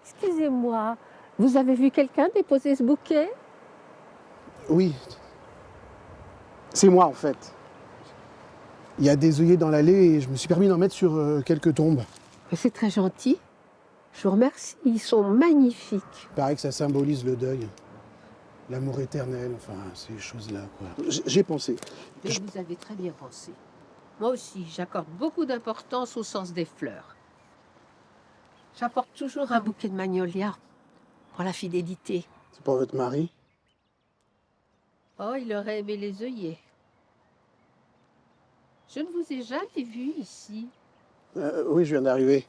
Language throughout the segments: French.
Excusez-moi, vous avez vu quelqu'un déposer ce bouquet? Oui, c'est moi en fait. Il y a des œillets dans l'allée et je me suis permis d'en mettre sur quelques tombes. C'est très gentil. Je vous remercie, ils sont magnifiques. Il paraît que ça symbolise le deuil, l'amour éternel, enfin ces choses-là quoi. J'ai pensé. Mais vous avez très bien pensé. Moi aussi, j'accorde beaucoup d'importance au sens des fleurs. J'apporte toujours un bouquet de magnolias pour la fidélité. C'est pour votre mari? Oh, il aurait aimé les œillets. Je ne vous ai jamais vu ici. Oui, je viens d'arriver.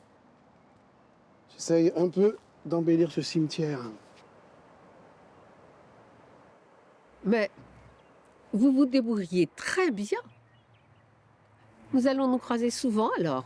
J'essaye un peu d'embellir ce cimetière. Mais vous vous débrouillez très bien. Nous allons nous croiser souvent alors.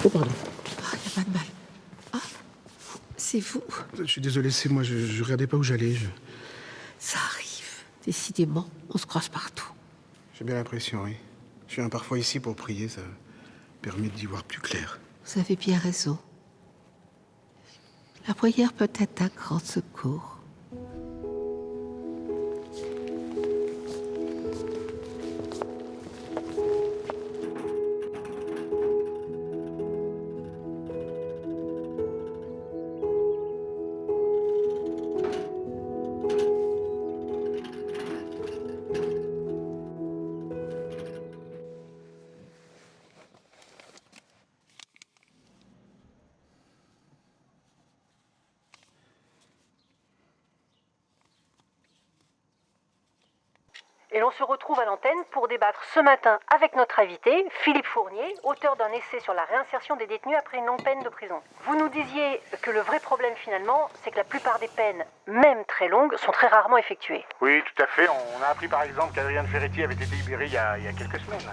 Oh pardon. Ah, il n'y a pas de mal. Ah, c'est vous. Je suis désolé, c'est moi, je regardais pas où j'allais. Ça arrive. Décidément, on se croise partout. J'ai bien l'impression, oui. Je viens parfois ici pour prier, ça permet d'y voir plus clair. Vous avez bien raison. La prière peut être un grand secours. Et l'on se retrouve à l'antenne pour débattre ce matin avec notre invité, Philippe Fournier, auteur d'un essai sur la réinsertion des détenus après une longue peine de prison. Vous nous disiez que le vrai problème finalement, c'est que la plupart des peines, même très longues, sont très rarement effectuées. Oui, tout à fait. On a appris par exemple qu'Adrien Ferretti avait été libéré il y a quelques semaines.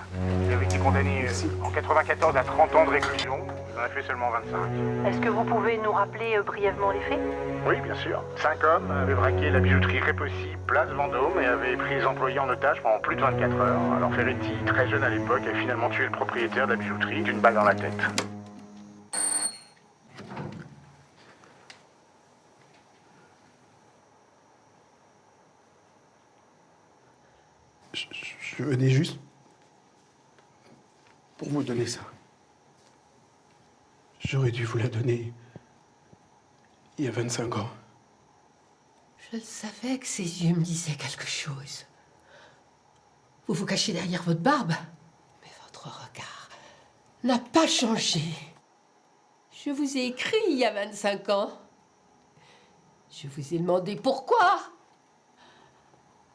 Il avait été condamné en 94 à 30 ans de réclusion. Il en a fait seulement 25. Est-ce que vous pouvez nous rappeler brièvement les faits ? Oui, bien sûr. 5 hommes avaient braqué la bijouterie Répossi, place Vendôme, et avaient pris les employés en otage pendant plus de 24 heures. Alors Ferretti, très jeune à l'époque, a finalement tué le propriétaire de la bijouterie d'une balle dans la tête. Je venais juste pour vous donner ça. J'aurais dû vous la donner il y a 25 ans. Je le savais que ses yeux me disaient quelque chose. Vous vous cachez derrière votre barbe, mais votre regard n'a pas changé. Je vous ai écrit il y a 25 ans. Je vous ai demandé pourquoi.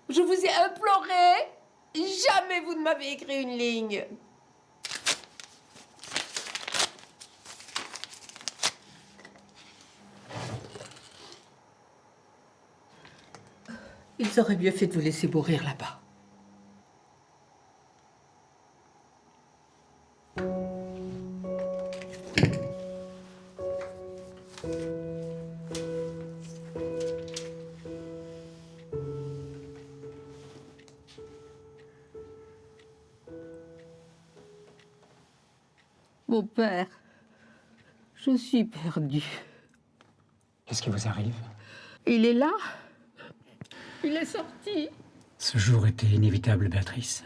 Je vous ai imploré. Jamais vous ne m'avez écrit une ligne. Ils auraient mieux fait de vous laisser mourir là-bas. Mon père, je suis perdue. Qu'est-ce qui vous arrive? Il est là. Il est sorti. Ce jour était inévitable, Béatrice.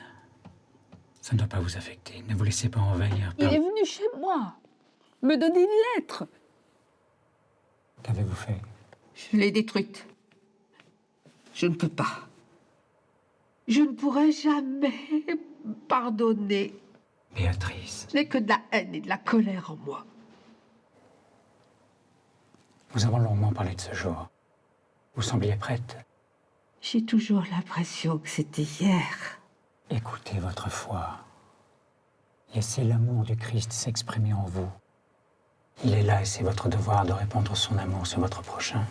Ça ne doit pas vous affecter. Ne vous laissez pas envahir Il par... est venu chez moi, me donner une lettre. Qu'avez-vous fait? Je l'ai détruite. Je ne peux pas. Je ne pourrai jamais pardonner. Béatrice, Je n'ai que de la haine et de la colère en moi. nous avons longuement parlé de ce jour. Vous sembliez prête. J'ai toujours l'impression que c'était hier. Écoutez votre foi. Laissez l'amour du Christ s'exprimer en vous. Il est là et c'est votre devoir de répandre son amour sur votre prochain.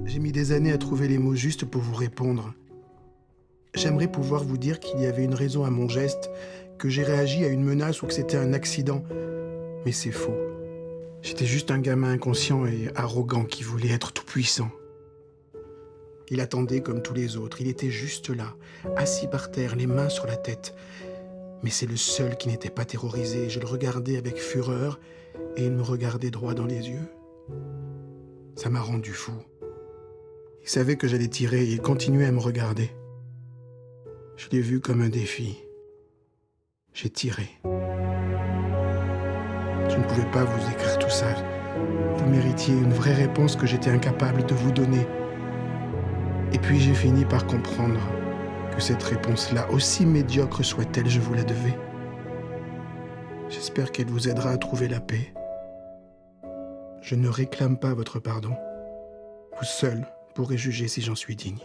J'ai mis des années à trouver les mots justes pour vous répondre. J'aimerais pouvoir vous dire qu'il y avait une raison à mon geste, que j'ai réagi à une menace ou que c'était un accident. Mais c'est faux. J'étais juste un gamin inconscient et arrogant qui voulait être tout-puissant. Il attendait comme tous les autres. Il était juste là, assis par terre, les mains sur la tête. Mais c'est le seul qui n'était pas terrorisé. Je le regardais avec fureur et il me regardait droit dans les yeux. Ça m'a rendu fou. Il savait que j'allais tirer et il continuait à me regarder. Je l'ai vu comme un défi. J'ai tiré. Je ne pouvais pas vous écrire tout ça. Vous méritiez une vraie réponse que j'étais incapable de vous donner. Et puis j'ai fini par comprendre que cette réponse-là, aussi médiocre soit-elle, je vous la devais. J'espère qu'elle vous aidera à trouver la paix. Je ne réclame pas votre pardon. Vous seul pourrez juger si j'en suis digne.